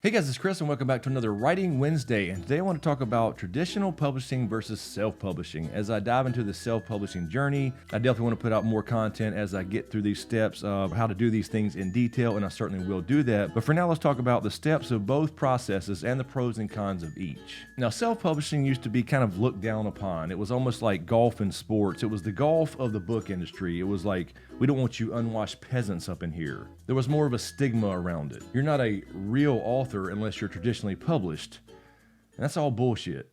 Hey guys, it's Chris and welcome back to another Writing Wednesday, and today I want to talk about traditional publishing versus self-publishing. As I dive into the self-publishing journey, I definitely want to put out more content as I get through these steps of how to do these things in detail, and I certainly will do that. But for now, let's talk about the steps of both processes and the pros and cons of each. Now, self-publishing used to be kind of looked down upon. It was almost like golf and sports. It was the golf of the book industry. It was like, we don't want you unwashed peasants up in here. There was more of a stigma around it. You're not a real author unless you're traditionally published. And that's all bullshit.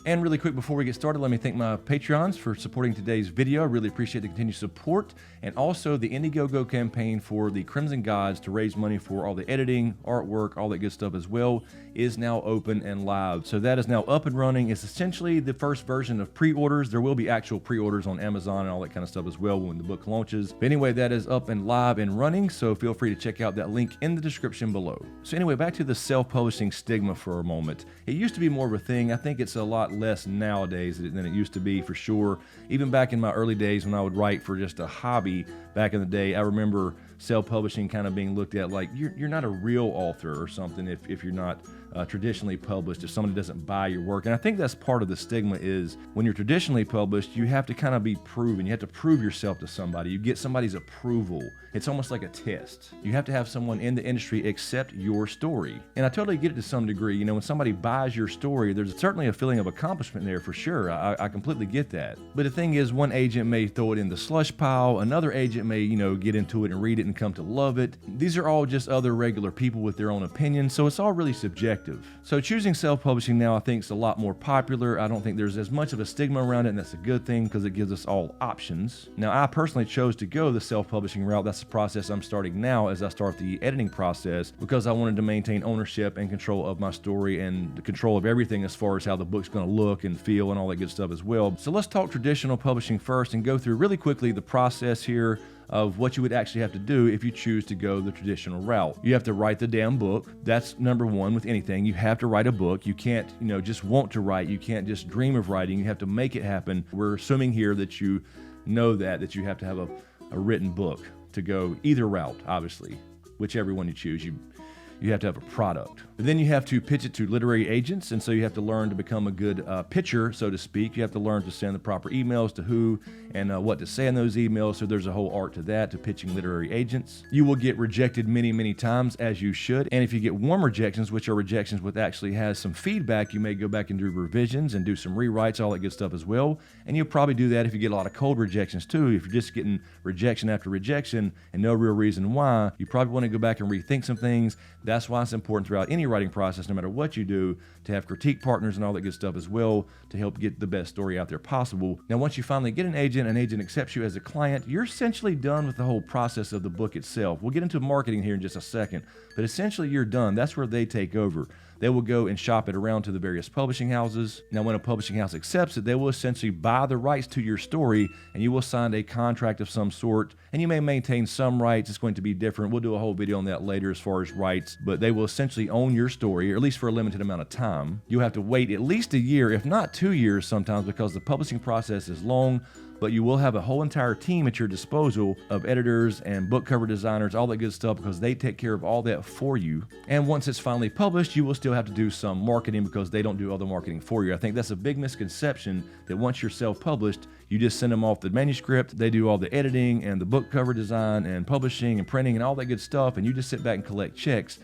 And really quick before we get started, let me thank my Patreons for supporting today's video. I really appreciate the continued support, and also the Indiegogo campaign for the Crimson Gods to raise money for all the editing, artwork, all that good stuff as well is now open and live. So that is now up and running. It's essentially the first version of pre-orders. There will be actual pre-orders on Amazon and all that kind of stuff as well when the book launches. But anyway, that is up and live and running, so feel free to check out that link in the description below. So anyway, back to the self-publishing stigma for a moment. It used to be more of a thing. I think it's a lot less nowadays than it used to be, for sure. Even back in my early days when I would write for just a hobby back in the day, I remember self-publishing kind of being looked at like you're not a real author or something if you're not traditionally published, if somebody doesn't buy your work. And I think that's part of the stigma is when you're traditionally published, you have to kind of be proven. You have to prove yourself to somebody. You get somebody's approval. It's almost like a test. You have to have someone in the industry accept your story. And I totally get it to some degree. You know, when somebody buys your story, there's certainly a feeling of accomplishment there for sure. I completely get that. But the thing is, one agent may throw it in the slush pile. Another agent may, get into it and read it and come to love it. These are all just other regular people with their own opinions. So it's all really subjective. So choosing self-publishing now, I think, is a lot more popular. I don't think there's as much of a stigma around it, and that's a good thing because it gives us all options. Now, I personally chose to go the self-publishing route. That's the process I'm starting now as I start the editing process, because I wanted to maintain ownership and control of my story and the control of everything as far as how the book's going to look and feel and all that good stuff as well. So let's talk traditional publishing first and go through really quickly the process here of what you would actually have to do if you choose to go the traditional route. You have to write the damn book. That's number one with anything. You have to write a book. You can't, just want to write. You can't just dream of writing. You have to make it happen. We're assuming here that you know that you have to have a written book to go either route, obviously, whichever one you choose. You have to have a product. But then you have to pitch it to literary agents, and so you have to learn to become a good pitcher, so to speak. You have to learn to send the proper emails to who and what to say in those emails, so there's a whole art to that, to pitching literary agents. You will get rejected many, many times, as you should, and if you get warm rejections, which are rejections with actually has some feedback, you may go back and do revisions and do some rewrites, all that good stuff as well, and you'll probably do that if you get a lot of cold rejections too. If you're just getting rejection after rejection and no real reason why, you probably want to go back and rethink some things. That's why it's important throughout any writing process, no matter what you do, to have critique partners and all that good stuff as well to help get the best story out there possible. Now, once you finally get an agent accepts you as a client, you're essentially done with the whole process of the book itself. We'll get into marketing here in just a second, but essentially you're done. That's where they take over. They will go and shop it around to the various publishing houses. Now, when a publishing house accepts it, they will essentially buy the rights to your story, and you will sign a contract of some sort, and you may maintain some rights. It's going to be different. We'll do a whole video on that later as far as rights, but they will essentially own your story, or at least for a limited amount of time. You'll have to wait at least a year, if not 2 years sometimes, because the publishing process is long. But you will have a whole entire team at your disposal of editors and book cover designers, all that good stuff, because they take care of all that for you. And once it's finally published, you will still have to do some marketing because they don't do all the marketing for you. I think that's a big misconception that once you're self-published, you just send them off the manuscript, they do all the editing and the book cover design and publishing and printing and all that good stuff, and you just sit back and collect checks.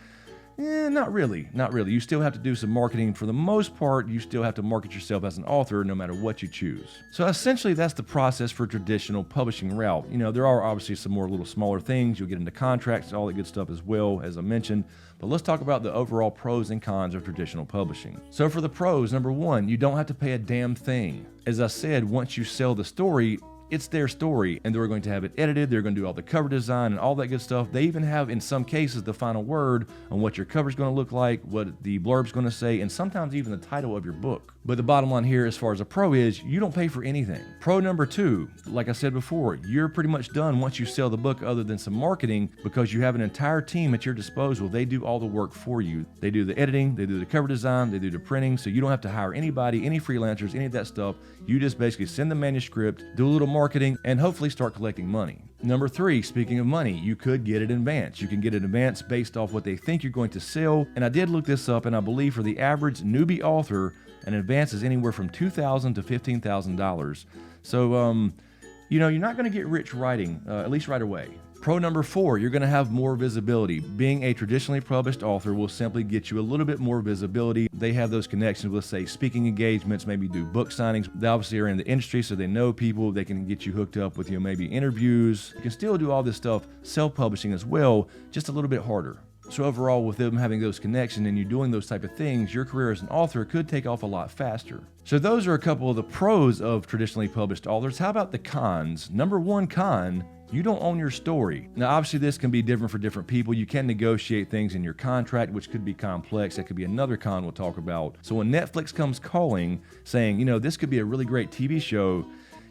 Not really. You still have to do some marketing. For the most part, you still have to market yourself as an author no matter what you choose. So essentially, that's the process for traditional publishing route. There are obviously some more little smaller things. You'll get into contracts, all that good stuff as well, as I mentioned. But let's talk about the overall pros and cons of traditional publishing. So for the pros, number one, you don't have to pay a damn thing. As I said, once you sell the story, it's their story, and they're going to have it edited. They're going to do all the cover design and all that good stuff. They even have, in some cases, the final word on what your cover's going to look like, what the blurb's going to say, and sometimes even the title of your book. But the bottom line here, as far as a pro is, you don't pay for anything. Pro number two, like I said before, you're pretty much done once you sell the book other than some marketing, because you have an entire team at your disposal. They do all the work for you. They do the editing, they do the cover design, they do the printing, so you don't have to hire anybody, any freelancers, any of that stuff. You just basically send the manuscript, do a little marketing, and hopefully start collecting money. Number 3, speaking of money, you could get it in advance. You can get it in advance based off what they think you're going to sell. And I did look this up, and I believe for the average newbie author, an advance is anywhere from $2,000 to $15,000. So, you're not going to get rich writing, at least right away. Pro number 4, you're going to have more visibility. Being a traditionally published author will simply get you a little bit more visibility. They have those connections with, say, speaking engagements, maybe do book signings. They obviously are in the industry, so they know people. They can get you hooked up with, maybe interviews. You can still do all this stuff self-publishing as well, just a little bit harder. So overall, with them having those connections and you doing those type of things, your career as an author could take off a lot faster. So those are a couple of the pros of traditionally published authors. How about the cons? Number 1 con, you don't own your story. Now, obviously, this can be different for different people. You can negotiate things in your contract, which could be complex. That could be another con we'll talk about. So when Netflix comes calling, saying, this could be a really great TV show,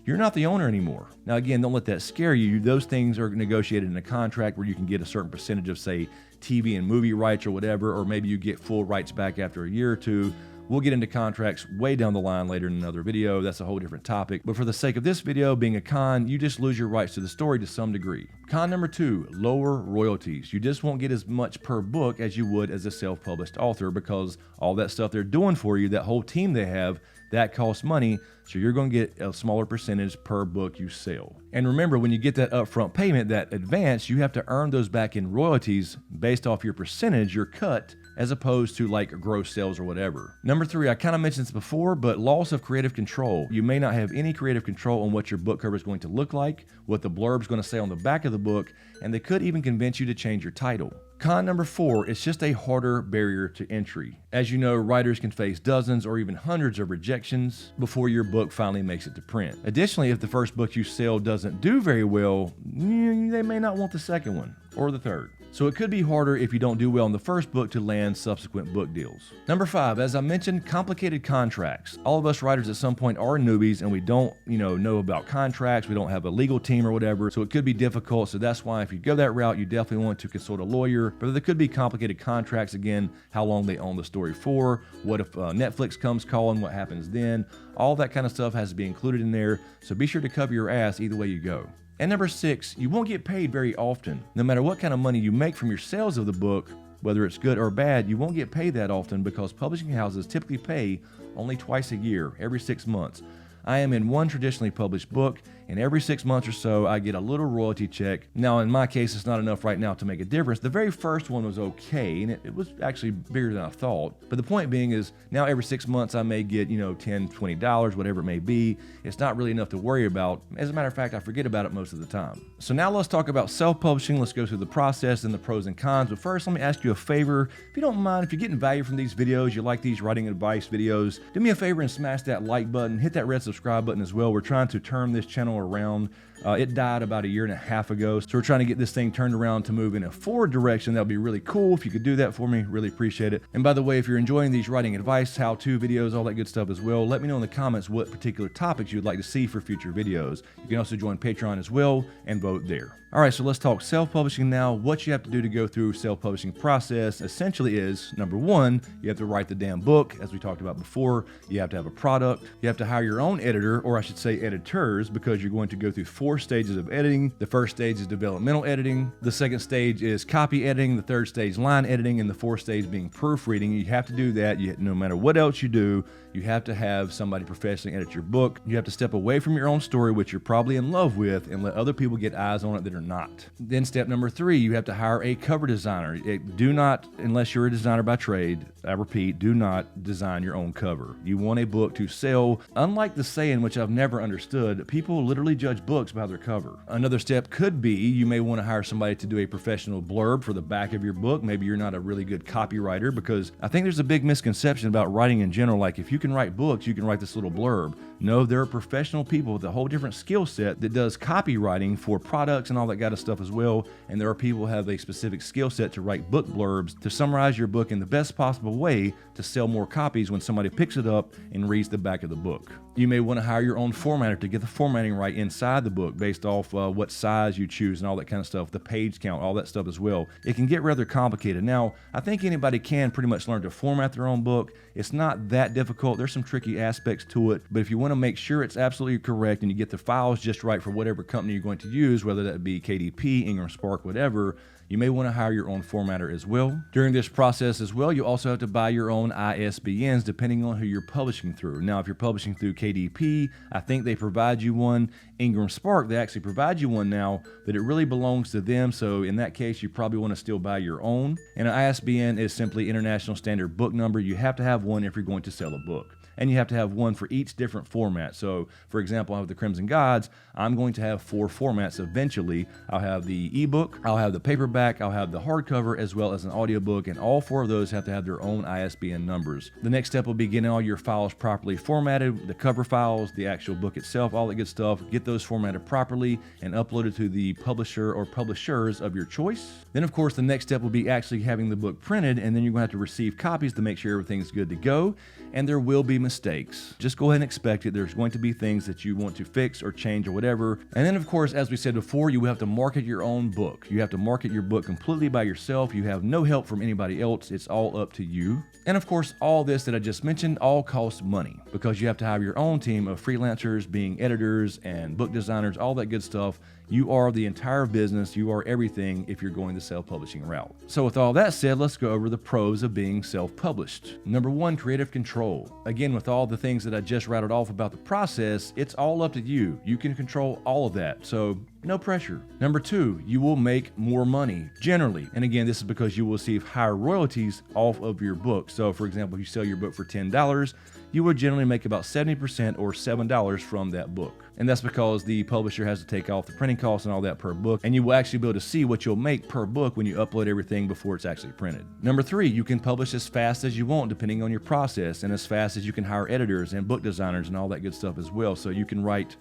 you're not the owner anymore. Now, again, don't let that scare you. Those things are negotiated in a contract where you can get a certain percentage of, say, TV and movie rights or whatever, or maybe you get full rights back after a year or two. We'll get into contracts way down the line later in another video. That's a whole different topic. But for the sake of this video being a con, you just lose your rights to the story to some degree. Con number 2, lower royalties. You just won't get as much per book as you would as a self-published author because all that stuff they're doing for you, that whole team they have, that costs money, so you're going to get a smaller percentage per book you sell. And remember, when you get that upfront payment, that advance, you have to earn those back in royalties based off your percentage, your cut, as opposed to like gross sales or whatever. Number 3, I kind of mentioned this before, but loss of creative control. You may not have any creative control on what your book cover is going to look like, what the blurb is going to say on the back of the book, and they could even convince you to change your title. Con number 4, it's just a harder barrier to entry. As you know, writers can face dozens or even hundreds of rejections before your book finally makes it to print. Additionally, if the first book you sell doesn't do very well, they may not want the second one or the third. So it could be harder if you don't do well in the first book to land subsequent book deals. Number 5, as I mentioned, complicated contracts. All of us writers at some point are newbies and we don't, know about contracts. We don't have a legal team or whatever, so it could be difficult. So that's why if you go that route, you definitely want to consult a lawyer. But there could be complicated contracts. Again, how long they own the story for, what if Netflix comes calling, what happens then? All that kind of stuff has to be included in there. So be sure to cover your ass either way you go. And number 6, you won't get paid very often. No matter what kind of money you make from your sales of the book, whether it's good or bad, you won't get paid that often because publishing houses typically pay only twice a year, every 6 months. I am in one traditionally published book, and every 6 months or so, I get a little royalty check. Now, in my case, it's not enough right now to make a difference. The very first one was okay, and it was actually bigger than I thought. But the point being is, now every 6 months, I may get, $10, $20, whatever it may be. It's not really enough to worry about. As a matter of fact, I forget about it most of the time. So now let's talk about self-publishing. Let's go through the process and the pros and cons. But first, let me ask you a favor. If you don't mind, if you're getting value from these videos, you like these writing advice videos, do me a favor and smash that like button, hit that red subscribe button as well. We're trying to turn this channel around. It died about a year and a half ago, so we're trying to get this thing turned around to move in a forward direction. That would be really cool if you could do that for me. Really appreciate it. And by the way, if you're enjoying these writing advice, how-to videos, all that good stuff as well, let me know in the comments what particular topics you would like to see for future videos. You can also join Patreon as well and vote there. All right, so let's talk self-publishing now. What you have to do to go through self-publishing process essentially is, number 1, you have to write the damn book, as we talked about before. You have to have a product. You have to hire your own editor, or I should say editors, because you're going to go through 4 stages of editing. The first stage is developmental editing. The second stage is copy editing. The third stage, line editing. And the fourth stage being proofreading. You have to do that. No matter what else you do, you have to have somebody professionally edit your book. You have to step away from your own story, which you're probably in love with, and let other people get eyes on it that are not. Then step number 3, you have to hire a cover designer. Do not, unless you're a designer by trade, I repeat, do not design your own cover. You want a book to sell. Unlike the saying, which I've never understood, people literally judge books by their cover. Another step could be you may want to hire somebody to do a professional blurb for the back of your book. Maybe you're not a really good copywriter, because I think there's a big misconception about writing in general. Like, if you can write books, you can write this little blurb. No, there are professional people with a whole different skill set that does copywriting for products and all that kind of stuff as well. And there are people who have a specific skill set to write book blurbs to summarize your book in the best possible way to sell more copies when somebody picks it up and reads the back of the book. You may want to hire your own formatter to get the formatting right inside the book based off what size you choose and all that kind of stuff, the page count, all that stuff as well. It can get rather complicated. Now, I think anybody can pretty much learn to format their own book. It's not that difficult. difficult. There's some tricky aspects to it, but if you want to make sure it's absolutely correct and you get the files just right for whatever company you're going to use, whether that be KDP, Ingram Spark, whatever, you may want to hire your own formatter as well. During this process as well, you also have to buy your own ISBNs depending on who you're publishing through. Now, if you're publishing through KDP, I think they provide you one. Ingram Spark, they actually provide you one now, but it really belongs to them. So in that case, you probably want to still buy your own. And an ISBN is simply International Standard Book Number. You have to have one if you're going to sell a book. And you have to have one for each different format. So, for example, I have the Crimson Gods. I'm going to have 4 formats eventually. I'll have the ebook, I'll have the paperback, I'll have the hardcover, as well as an audiobook, and all 4 of those have to have their own ISBN numbers. The next step will be getting all your files properly formatted, the cover files, the actual book itself, all that good stuff. Get those formatted properly and uploaded to the publisher or publishers of your choice. Then, of course, the next step will be actually having the book printed, and then you're going to have to receive copies to make sure everything's good to go. And there will be mistakes. Just go ahead and expect it. There's going to be things that you want to fix or change or whatever. And then, of course, as we said before, you have to market your own book. You have to market your book completely by yourself. You have no help from anybody else. It's all up to you. And of course, all this that I just mentioned all costs money because you have to have your own team of freelancers, being editors and book designers, all that good stuff. You are the entire business. You are everything if you're going the self-publishing route. So with all that said, let's go over the pros of being self-published. Number 1, creative control. Again, with all the things that I just rattled off about the process, it's all up to you. You can control all of that. So no pressure. Number 2, you will make more money generally. And again, this is because you will receive higher royalties off of your book. So for example, if you sell your book for $10, you will generally make about 70% or $7 from that book. And that's because the publisher has to take off the printing costs and all that per book. And you will actually be able to see what you'll make per book when you upload everything before it's actually printed. Number 3, you can publish as fast as you want depending on your process, and as fast as you can hire editors and book designers and all that good stuff as well. So you can write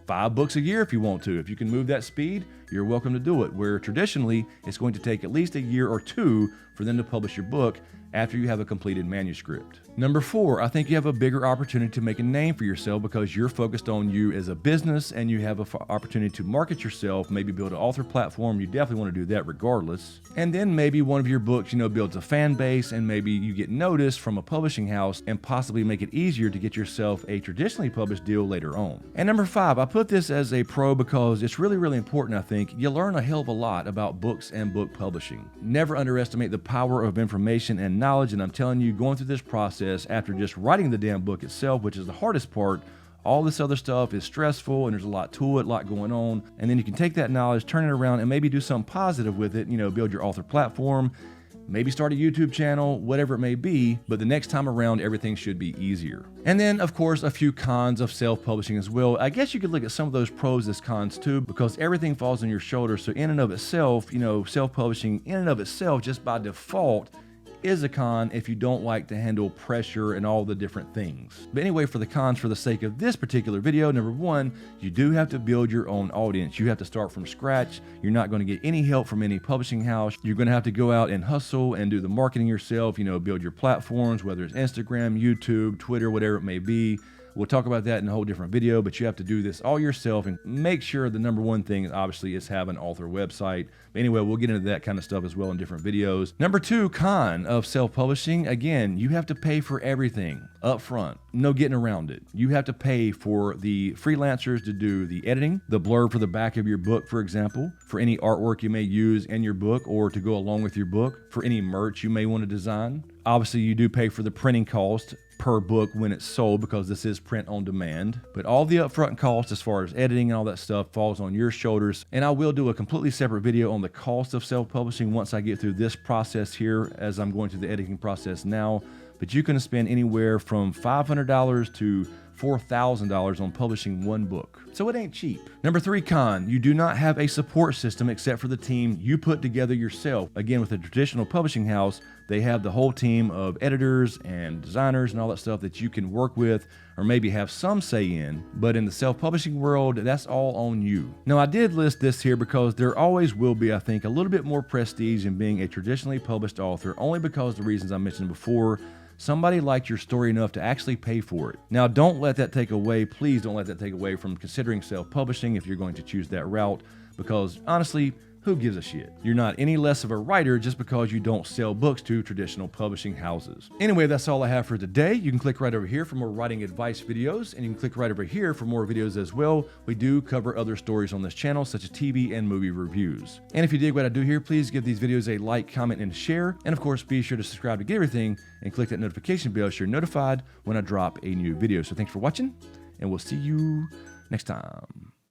5 books a year if you want to. If you can move that speed, you're welcome to do it. Where traditionally, it's going to take at least a year or 2 for them to publish your book after you have a completed manuscript. Number 4, I think you have a bigger opportunity to make a name for yourself because you're focused on you as a business and you have an opportunity to market yourself, maybe build an author platform. You definitely want to do that regardless. And then maybe one of your books, builds a fan base and maybe you get noticed from a publishing house and possibly make it easier to get yourself a traditionally published deal later on. And number 5, I put this as a pro because it's really, really important, I think. You learn a hell of a lot about books and book publishing. Never underestimate the power of information and knowledge, and I'm telling you, going through this process after just writing the damn book itself, which is the hardest part, all this other stuff is stressful and there's a lot to it, a lot going on, and then you can take that knowledge, turn it around, and maybe do something positive with it, build your author platform, maybe start a YouTube channel, whatever it may be, but the next time around, everything should be easier. And then, of course, a few cons of self-publishing as well. I guess you could look at some of those pros as cons too, because everything falls on your shoulders. So in and of itself, self-publishing in and of itself, just by default, is a con if you don't like to handle pressure and all the different things. But anyway, for the cons, for the sake of this particular video, number 1, you do have to build your own audience. You have to start from scratch. You're not going to get any help from any publishing house. You're going to have to go out and hustle and do the marketing yourself, build your platforms, whether it's Instagram, YouTube, Twitter, whatever it may be. We'll talk about that in a whole different video, but you have to do this all yourself and make sure the number 1 thing, obviously, is have an author website. But anyway, we'll get into that kind of stuff as well in different videos. Number 2, con of self-publishing. Again, you have to pay for everything up front. No getting around it. You have to pay for the freelancers to do the editing, the blurb for the back of your book, for example, for any artwork you may use in your book or to go along with your book, for any merch you may want to design. Obviously, you do pay for the printing cost per book when it's sold because this is print on demand, but all the upfront costs as far as editing and all that stuff falls on your shoulders. And I will do a completely separate video on the cost of self-publishing once I get through this process here, as I'm going through the editing process now. But you can spend anywhere from $500 to $4,000 on publishing one book. So it ain't cheap. Number 3 con, you do not have a support system except for the team you put together yourself. Again, with a traditional publishing house, they have the whole team of editors and designers and all that stuff that you can work with or maybe have some say in. But in the self-publishing world, that's all on you. Now, I did list this here because there always will be, I think, a little bit more prestige in being a traditionally published author, only because of the reasons I mentioned before. Somebody liked your story enough to actually pay for it. Now, don't let that take away, please don't let that take away from considering self-publishing if you're going to choose that route, because honestly, Who gives a shit? You're not any less of a writer just because you don't sell books to traditional publishing houses. Anyway, that's all I have for today. You can click right over here for more writing advice videos, and you can click right over here for more videos as well. We do cover other stories on this channel, such as TV and movie reviews. And if you dig what I do here, please give these videos a like, comment, and share. And of course, be sure to subscribe to get everything and click that notification bell so you're notified when I drop a new video. So thanks for watching, and we'll see you next time.